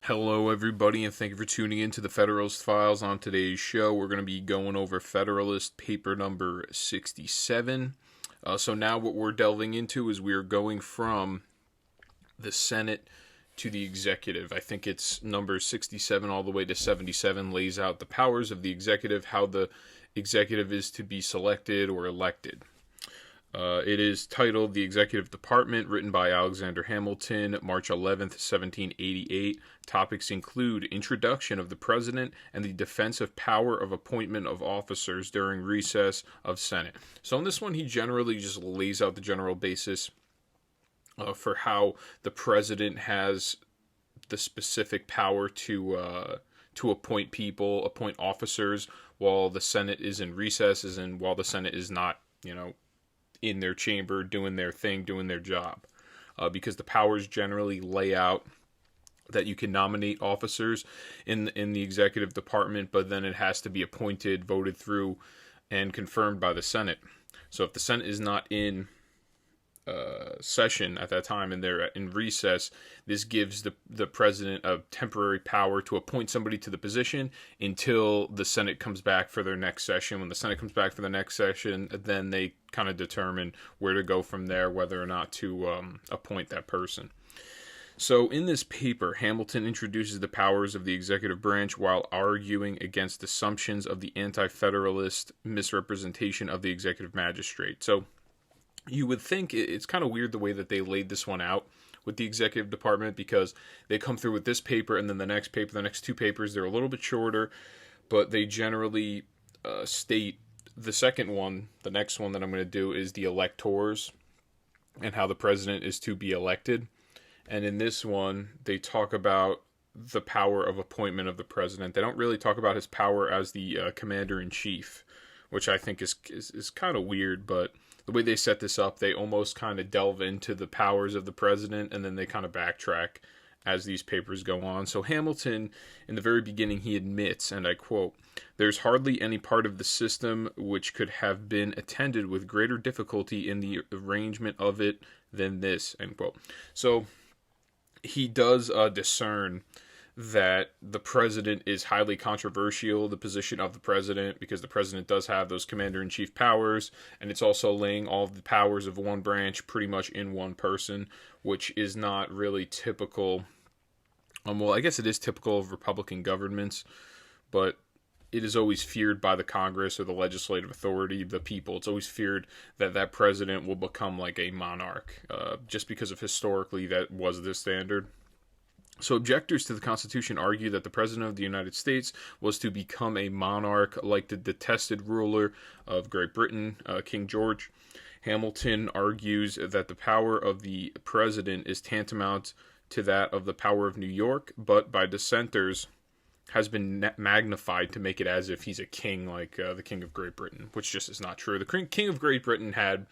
Hello, everybody, and thank you for tuning in to the Federalist Files. On today's show, we're going to be going over Federalist paper number 67. So now what we're delving into is we're going from the Senate to the executive. I think it's number 67 all the way to 77 lays out the powers of the executive, how the executive is to be selected or elected. It is titled The Executive Department, written by Alexander Hamilton, March 11th, 1788. Topics include introduction of the president and the defensive power of appointment of officers during recess of Senate. So in this one, he generally just lays out the general basis for how the president has the specific power to appoint people, appoint officers, while the Senate is in recess, while the Senate is not, in their chamber doing their thing, doing their job. Because the powers generally lay out that you can nominate officers in the executive department, but then it has to be appointed, voted through, and confirmed by the Senate. So if the Senate is not in session at that time and they're in recess, this gives the president a temporary power to appoint somebody to the position until the Senate comes back for their next session. When the Senate comes back for the next session, then they kind of determine where to go from there, whether or not to appoint that person. So in this paper, Hamilton introduces the powers of the executive branch while arguing against assumptions of the anti-federalist misrepresentation of the executive magistrate. So you would think it's kind of weird the way that they laid this one out with the executive department, because they come through with this paper and then the next paper, the next two papers, they're a little bit shorter, but they generally state the second one, the next one that I'm going to do is the electors and how the president is to be elected. And in this one, they talk about the power of appointment of the president. They don't really talk about his power as the commander-in-chief, which I think is kind of weird, but the way they set this up, they almost kind of delve into the powers of the president, and then they kind of backtrack as these papers go on. So Hamilton, in the very beginning, he admits, and I quote, "There's hardly any part of the system which could have been attended with greater difficulty in the arrangement of it than this," end quote. So he does discern that the president is highly controversial, the position of the president, because the president does have those commander-in-chief powers, and it's also laying all of the powers of one branch pretty much in one person, which is not really typical. Well, I guess it is typical of Republican governments, but it is always feared by the Congress or the legislative authority, the people. It's always feared that that president will become like a monarch, just because of historically that was the standard. So objectors to the Constitution argue that the President of the United States was to become a monarch like the detested ruler of Great Britain, King George. Hamilton argues that the power of the President is tantamount to that of the power of New York, but by dissenters has been magnified to make it as if he's a king like the King of Great Britain, which just is not true. The King of Great Britain had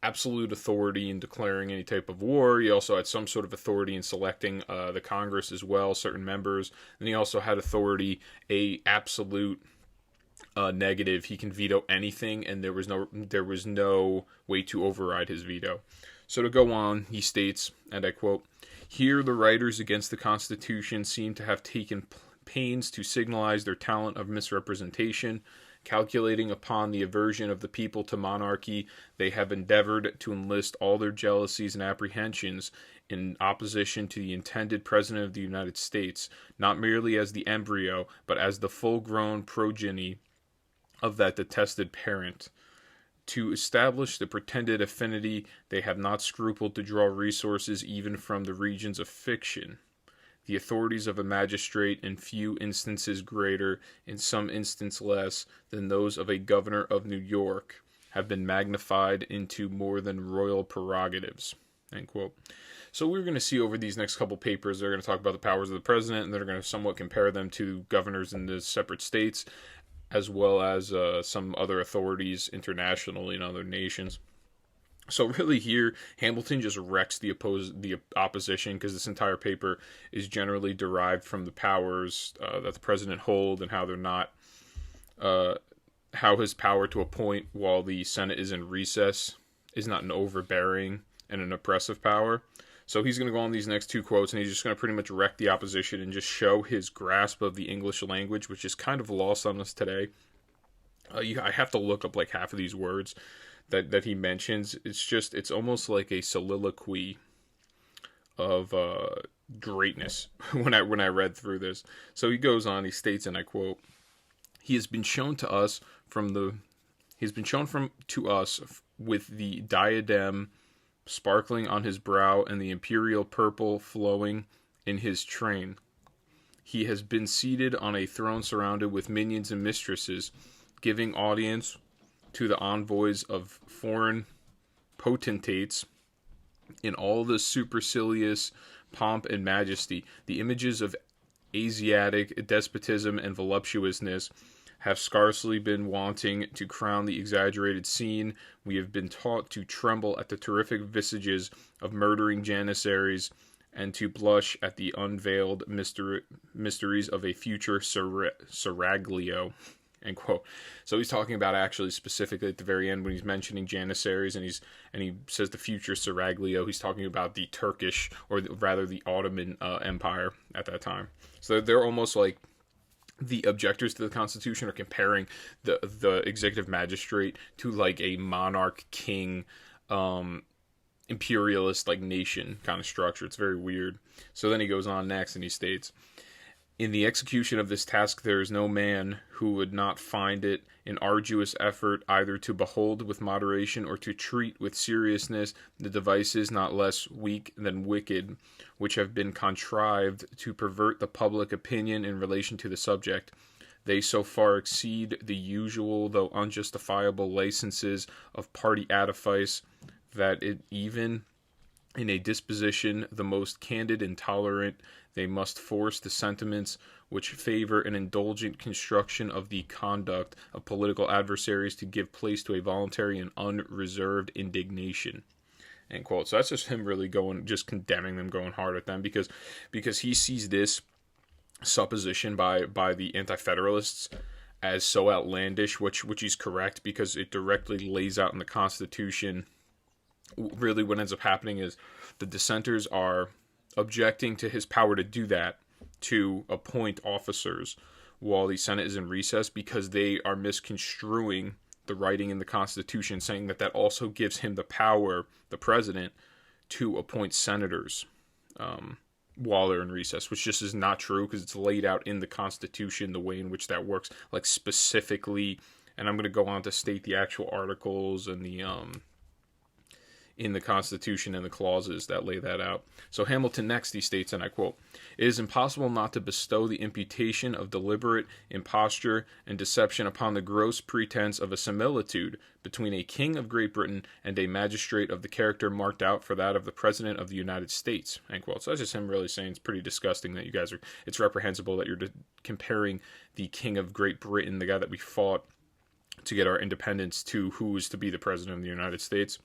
absolute authority in declaring any type of war. He also had some sort of authority in selecting the Congress as well, certain members. And he also had authority, a absolute negative. He can veto anything, and there was no way to override his veto. So to go on, he states, and I quote, "Here the writers against the Constitution seem to have taken pains to signalize their talent of misrepresentation. Calculating upon the aversion of the people to monarchy, they have endeavored to enlist all their jealousies and apprehensions in opposition to the intended President of the United States, not merely as the embryo, but as the full-grown progeny of that detested parent. To establish the pretended affinity, they have not scrupled to draw resources even from the regions of fiction. The authorities of a magistrate, in few instances greater, in some instances less, than those of a governor of New York, have been magnified into more than royal prerogatives." End quote. So we're going to see over these next couple papers, they're going to talk about the powers of the president, and they're going to somewhat compare them to governors in the separate states, as well as some other authorities internationally in other nations. So really here, Hamilton just wrecks the opposition, because this entire paper is generally derived from the powers that the president hold and how they're not, how his power to appoint while the Senate is in recess is not an overbearing and an oppressive power. So he's going to go on these next two quotes, and he's just going to pretty much wreck the opposition and just show his grasp of the English language, which is kind of lost on us today. I have to look up like half of these words that he mentions. It's almost like a soliloquy of greatness when I read through this. So he goes on, he states, and I quote, "He has been shown to us with the diadem sparkling on his brow and the imperial purple flowing in his train. He has been seated on a throne surrounded with minions and mistresses, giving audience to the envoys of foreign potentates in all the supercilious pomp and majesty. The images of Asiatic despotism and voluptuousness have scarcely been wanting to crown the exaggerated scene. We have been taught to tremble at the terrific visages of murdering janissaries and to blush at the unveiled mysteries of a future seraglio." End quote. So he's talking about actually specifically at the very end when he's mentioning janissaries and he says the future seraglio. He's talking about the Turkish, or rather the Ottoman Empire at that time. So they're almost like the objectors to the Constitution are comparing the executive magistrate to like a monarch king, imperialist like nation kind of structure. It's very weird. So then he goes on next and he states, "In the execution of this task there is no man who would not find it an arduous effort either to behold with moderation or to treat with seriousness the devices not less weak than wicked, which have been contrived to pervert the public opinion in relation to the subject. They so far exceed the usual though unjustifiable licenses of party artifice that it even in a disposition the most candid and tolerant, they must force the sentiments which favor an indulgent construction of the conduct of political adversaries to give place to a voluntary and unreserved indignation." End quote. So that's just him really just condemning them, going hard at them, because he sees this supposition by the anti-federalists as so outlandish, which he's correct, because it directly lays out in the Constitution. Really what ends up happening is the dissenters are objecting to his power to do that, to appoint officers while the Senate is in recess, because they are misconstruing the writing in the Constitution, saying that also gives him the power, the president, to appoint senators while they're in recess, which just is not true, because it's laid out in the Constitution the way in which that works, like specifically, and I'm going to go on to state the actual articles and the in the Constitution and the clauses that lay that out. So Hamilton next, he states, and I quote, "It is impossible not to bestow the imputation of deliberate imposture and deception upon the gross pretense of a similitude between a king of Great Britain and a magistrate of the character marked out for that of the President of the United States." End quote. So that's just him really saying it's pretty disgusting that you guys it's reprehensible that you're comparing the king of Great Britain, the guy that we fought to get our independence, to who is to be the President of the United States.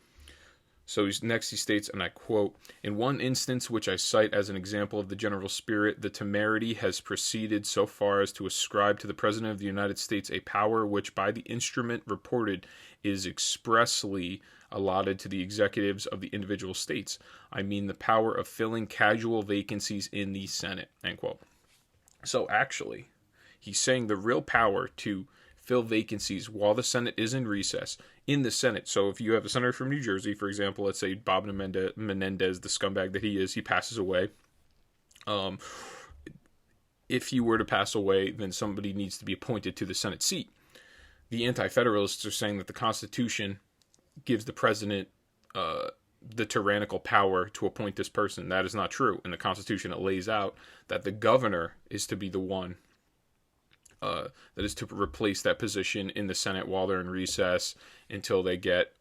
So next he states, and I quote, "In one instance which I cite as an example of the general spirit, the temerity has proceeded so far as to ascribe to the President of the United States a power which by the instrument reported is expressly allotted to the executives of the individual states. I mean the power of filling casual vacancies in the Senate." End quote. So actually, he's saying the real power to fill vacancies while the Senate is in recess in the Senate. So if you have a senator from New Jersey, for example, let's say Bob Menendez, the scumbag that he passes away. If he were to pass away, then somebody needs to be appointed to the Senate seat. The anti-federalists are saying that the Constitution gives the president the tyrannical power to appoint this person. That is not true. In the Constitution, it lays out that the governor is to be the one that is to replace that position in the Senate while they're in recess until they get,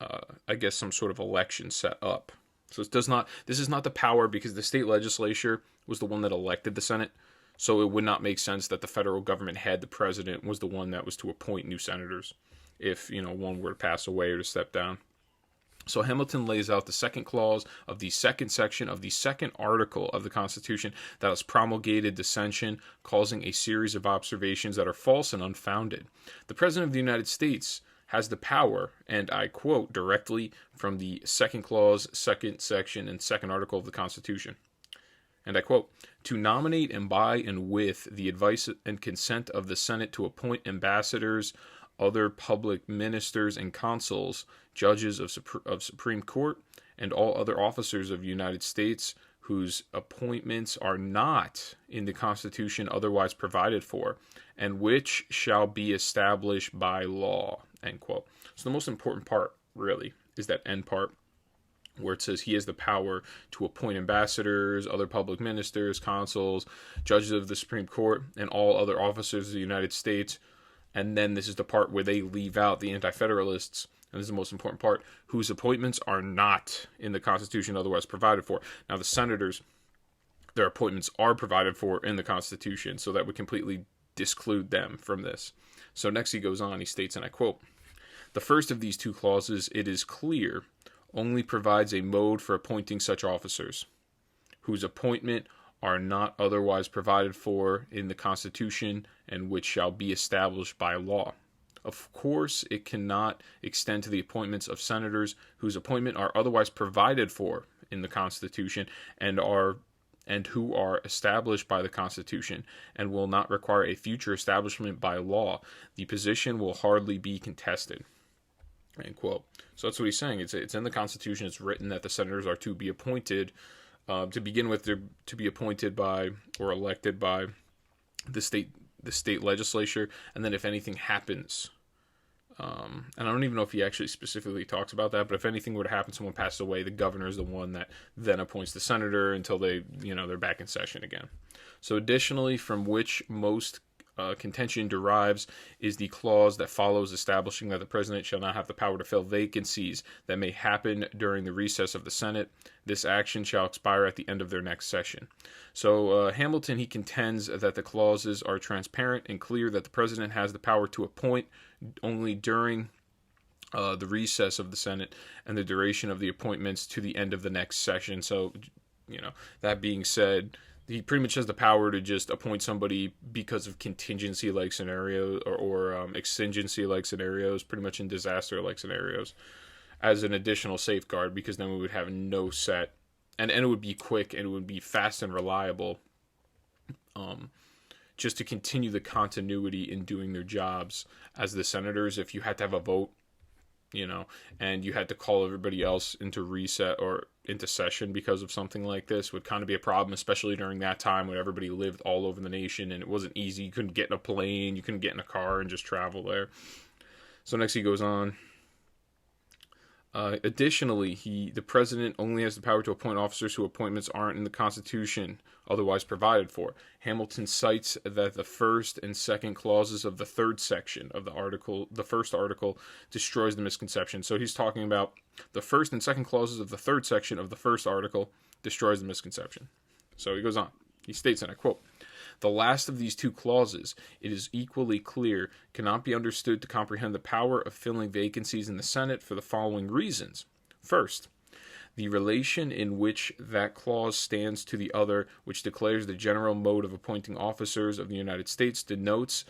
I guess, some sort of election set up. So this is not the power, because the state legislature was the one that elected the Senate. So it would not make sense that the federal government had the president was the one that was to appoint new senators if, one were to pass away or to step down. So Hamilton lays out the second clause of the second section of the second article of the Constitution that has promulgated dissension, causing a series of observations that are false and unfounded. The President of the United States has the power, and I quote directly from the second clause, second section, and second article of the Constitution, and I quote, to nominate and by and with the advice and consent of the Senate to appoint ambassadors, other public ministers and consuls, judges of Supreme Court, and all other officers of the United States whose appointments are not in the Constitution otherwise provided for, and which shall be established by law, end quote. So the most important part, really, is that end part, where it says he has the power to appoint ambassadors, other public ministers, consuls, judges of the Supreme Court, and all other officers of the United States. And then this is the part where they leave out the anti-federalists, and this is the most important part, whose appointments are not in the Constitution otherwise provided for. Now, the senators, their appointments are provided for in the Constitution, so that would completely disclude them from this. So next he goes on, he states, and I quote, the first of these two clauses, it is clear, only provides a mode for appointing such officers, whose appointment are not otherwise provided for in the Constitution, and which shall be established by law. Of course, it cannot extend to the appointments of senators whose appointment are otherwise provided for in the Constitution and who are established by the Constitution and will not require a future establishment by law. The position will hardly be contested. End quote. So that's what he's saying. It's in the Constitution. It's written that the senators are to be appointed. To begin with, they're to be appointed by or elected by the state legislature, and then if anything happens, and I don't even know if he actually specifically talks about that, but if anything were to happen, someone passes away, the governor is the one that then appoints the senator until they're back in session again. So additionally, from which most contention derives is the clause that follows, establishing that the president shall not have the power to fill vacancies that may happen during the recess of the Senate. This action shall expire at the end of their next session. So Hamilton, he contends that the clauses are transparent and clear, that the president has the power to appoint only during the recess of the Senate and the duration of the appointments to the end of the next session. So, that being said, he pretty much has the power to just appoint somebody because of contingency-like scenarios or exigency-like scenarios, pretty much in disaster-like scenarios, as an additional safeguard, because then we would have no set, and it would be quick, and it would be fast and reliable, just to continue the continuity in doing their jobs as the senators. If you had to have a vote, and you had to call everybody else into reset or into session because of something like this, would kind of be a problem, especially during that time when everybody lived all over the nation and it wasn't easy. You couldn't get in a plane, you couldn't get in a car and just travel there. So next he goes on. Additionally, the president only has the power to appoint officers whose appointments aren't in the Constitution otherwise provided for. Hamilton cites that the first and second clauses of the third section of the first article destroys the misconception. So he's talking about the first and second clauses of the third section of the first article destroys the misconception. So he goes on. He states, and I quote, the last of these two clauses, it is equally clear, cannot be understood to comprehend the power of filling vacancies in the Senate for the following reasons. First, the relation in which that clause stands to the other, which declares the general mode of appointing officers of the United States, denotes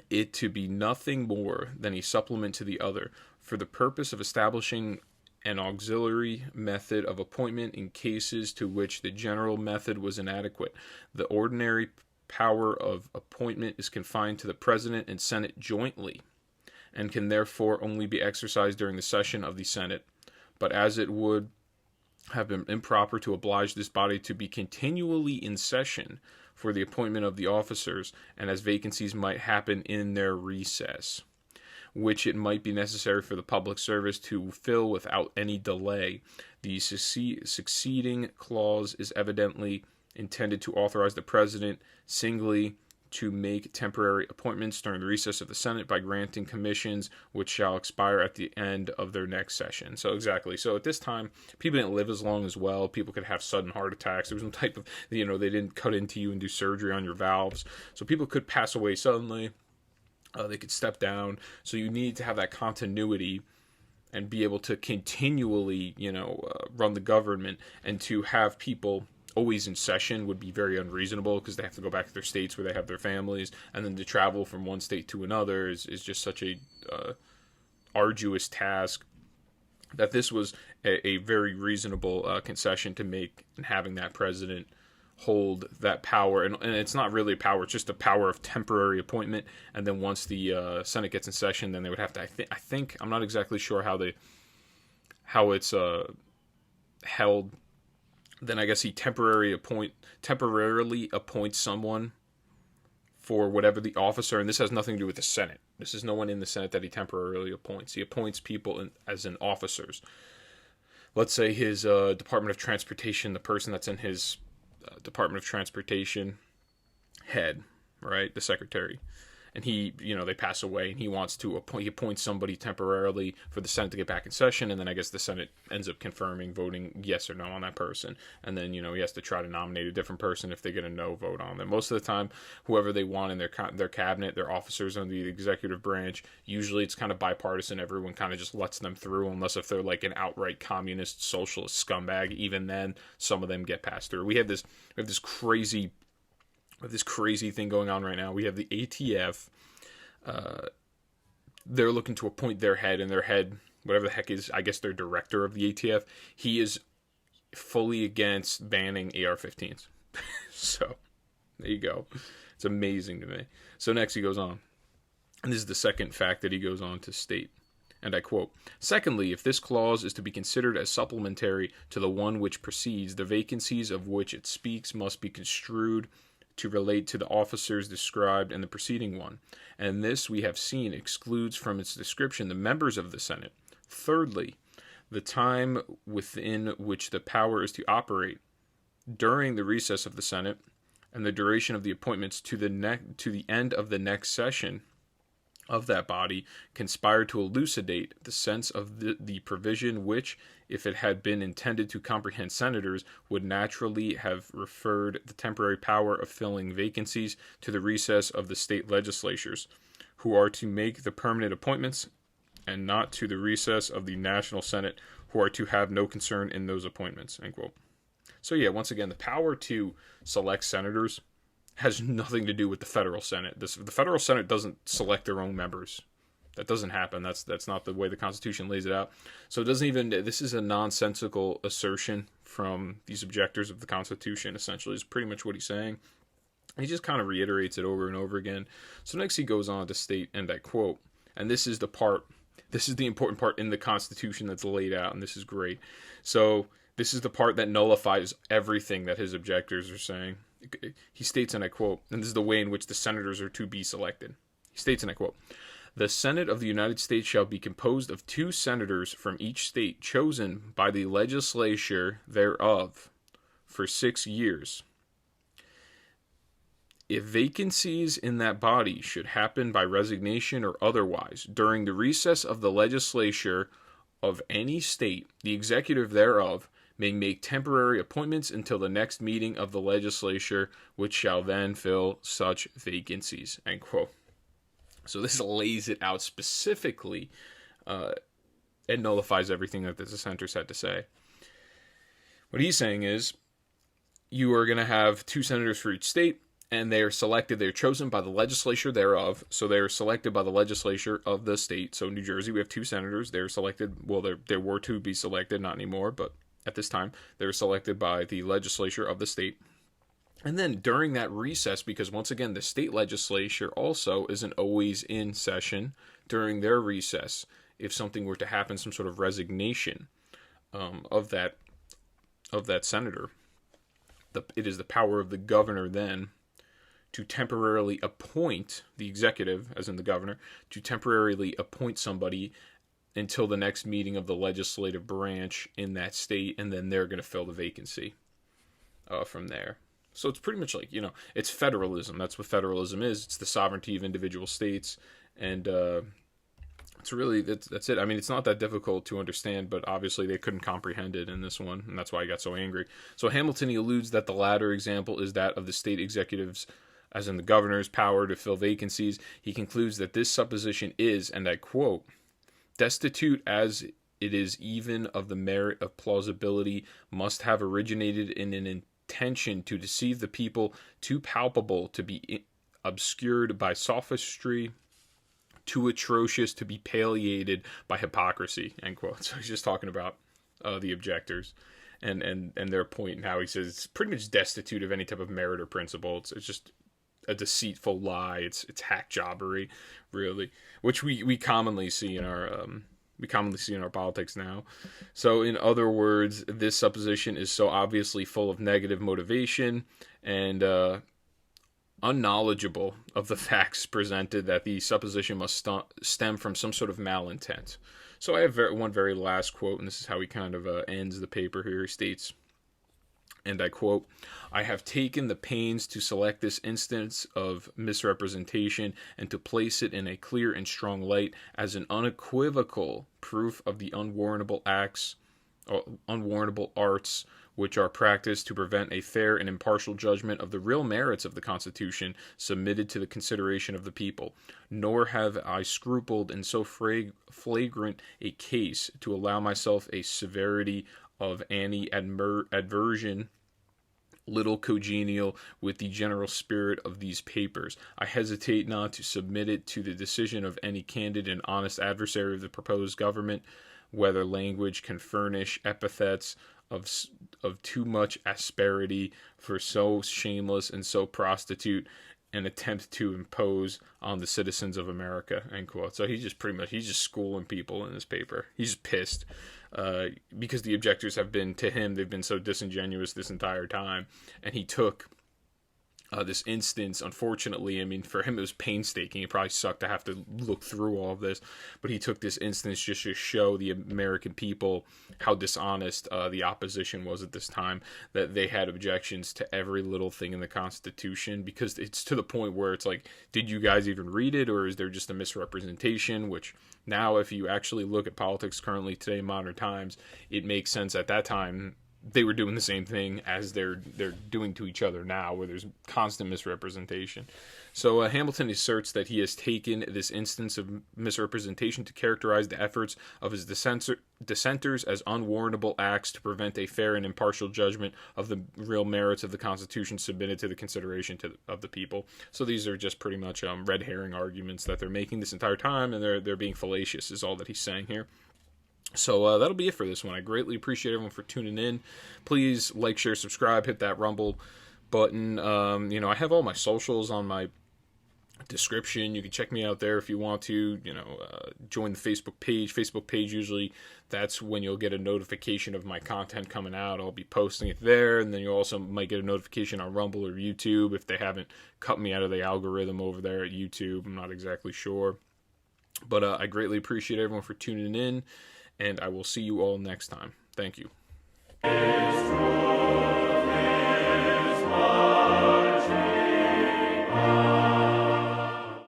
it to be nothing more than a supplement to the other, for the purpose of establishing an auxiliary method of appointment in cases to which the general method was inadequate. The ordinary power of appointment is confined to the President and Senate jointly, and can therefore only be exercised during the session of the Senate. But as it would have been improper to oblige this body to be continually in session for the appointment of the officers, and as vacancies might happen in their recess, which it might be necessary for the public service to fill without any delay, the succeeding clause is evidently intended to authorize the president singly to make temporary appointments during the recess of the Senate by granting commissions which shall expire at the end of their next session. So exactly. So at this time, people didn't live as long as well. People could have sudden heart attacks. There was some type of, they didn't cut into you and do surgery on your valves. So people could pass away suddenly. They could step down. So you need to have that continuity and be able to continually, run the government, and to have people always in session would be very unreasonable, because they have to go back to their states where they have their families, and then to travel from one state to another is just such a arduous task, that this was a very reasonable concession to make in having that president hold that power. And it's not really a power, it's just a power of temporary appointment. And then once the Senate gets in session, then they would have to, I think, I'm not exactly sure how it's held. Then I guess he temporarily appoints someone for whatever the officer, and this has nothing to do with the Senate. This is no one in the Senate that he temporarily appoints. He appoints people as in officers. Let's say his Department of Transportation, the person that's in his Department of Transportation head, right, the secretary, and they pass away, and he wants to appoint somebody temporarily for the Senate to get back in session, and then I guess the Senate ends up voting yes or no on that person, and then he has to try to nominate a different person if they get a no vote on them. Most of the time, whoever they want in their cabinet, their officers under the executive branch, usually it's kind of bipartisan. Everyone kind of just lets them through, unless if they're like an outright communist, socialist scumbag. Even then, some of them get passed through. We have this crazy thing going on right now. We have the ATF. They're looking to appoint their head, and their head, whatever the heck is, I guess their director of the ATF, he is fully against banning AR-15s. So, there you go. It's amazing to me. So next he goes on. And this is the second fact that he goes on to state. And I quote, "Secondly, if this clause is to be considered as supplementary to the one which precedes, the vacancies of which it speaks must be construed to relate to the officers described in the preceding one, and this we have seen excludes from its description the members of the Senate. Thirdly, the time within which the power is to operate during the recess of the Senate, and the duration of the appointments to the end of the next session of that body, conspire to elucidate the sense of the provision which, if it had been intended to comprehend senators, would naturally have referred the temporary power of filling vacancies to the recess of the state legislatures, who are to make the permanent appointments, and not to the recess of the National Senate, who are to have no concern in those appointments." End quote. So yeah, once again, the power to select senators has nothing to do with the federal Senate. The federal Senate doesn't select their own members. That doesn't happen. That's not the way the Constitution lays it out. So it doesn't even. This is a nonsensical assertion from these objectors of the Constitution. Essentially, is pretty much what he's saying. He just kind of reiterates it over and over again. So next he goes on to state, and I quote, and this is the part. This is the important part in the Constitution that's laid out, and this is great. So this is the part that nullifies everything that his objectors are saying. He states, and I quote, and this is the way in which the senators are to be selected. He states, and I quote, "The Senate of the United States shall be composed of 2 senators from each state, chosen by the legislature thereof for 6 years. If vacancies in that body should happen by resignation or otherwise during the recess of the legislature of any state, the executive thereof may make temporary appointments until the next meeting of the legislature, which shall then fill such vacancies." End quote. So this lays it out specifically and nullifies everything that the dissenters had to say. What he's saying is, you are going to have 2 senators for each state, and they're chosen by the legislature thereof. So they're selected by the legislature of the state. So New Jersey, we have 2 senators. They're selected, well, there were to be selected, not anymore, but at this time, they were selected by the legislature of the state. And then during that recess, because once again, the state legislature also isn't always in session during their recess, if something were to happen, some sort of resignation of that senator, it is the power of the governor then to temporarily appoint the executive, as in the governor, to temporarily appoint somebody until the next meeting of the legislative branch in that state, and then they're going to fill the vacancy from there. So it's pretty much like, it's federalism. That's what federalism is. It's the sovereignty of individual states, and it's really, that's it. I mean, it's not that difficult to understand, but obviously they couldn't comprehend it in this one, and that's why I got so angry. So Hamilton, he alludes that the latter example is that of the state executives, as in the governor's power to fill vacancies. He concludes that this supposition is, and I quote, "destitute as it is even of the merit of plausibility, must have originated in an intention to deceive the people too palpable to be obscured by sophistry, too atrocious to be palliated by hypocrisy, end quote. So he's just talking about the objectors and their point, and how he says it's pretty much destitute of any type of merit or principle. It's just a deceitful lie. It's hack jobbery, really, which we commonly see in our politics now. So in other words, this supposition is so obviously full of negative motivation and unknowledgeable of the facts presented that the supposition must stem from some sort of malintent. So I have one very last quote, and this is how he kind of ends the paper here. He states, and I quote, "I have taken the pains to select this instance of misrepresentation and to place it in a clear and strong light as an unequivocal proof of the unwarrantable arts which are practiced to prevent a fair and impartial judgment of the real merits of the Constitution submitted to the consideration of the people. Nor have I scrupled in so flagrant a case to allow myself a severity of any adversion little congenial with the general spirit of these papers. I hesitate not to submit it to the decision of any candid and honest adversary of the proposed government, whether language can furnish epithets of too much asperity for so shameless and so prostitute an attempt to impose on the citizens of America," end quote. So he's just schooling people in this paper. He's just pissed because the objectors have been, to him, they've been so disingenuous this entire time, and he took this instance. Unfortunately, I mean, for him it was painstaking. It probably sucked to have to look through all of this, but he took this instance just to show the American people how dishonest the opposition was at this time, that they had objections to every little thing in the Constitution, because it's to the point where it's like, did you guys even read it, or is there just a misrepresentation? Which now, if you actually look at politics currently today in modern times, it makes sense. At that time they were doing the same thing as they're doing to each other now, where there's constant misrepresentation. So Hamilton asserts that he has taken this instance of misrepresentation to characterize the efforts of his dissenters as unwarrantable acts to prevent a fair and impartial judgment of the real merits of the Constitution submitted to the consideration of the people. So these are just pretty much red herring arguments that they're making this entire time, and they're being fallacious, is all that he's saying here. So that'll be it for this one. I greatly appreciate everyone for tuning in. Please like, share, subscribe, hit that Rumble button. I have all my socials on my description. You can check me out there if you want to. Join the Facebook page. Facebook page, usually that's when you'll get a notification of my content coming out. I'll be posting it there, and then you also might get a notification on Rumble or YouTube if they haven't cut me out of the algorithm over there at YouTube. I'm not exactly sure. But I greatly appreciate everyone for tuning in, and I will see you all next time. Thank you.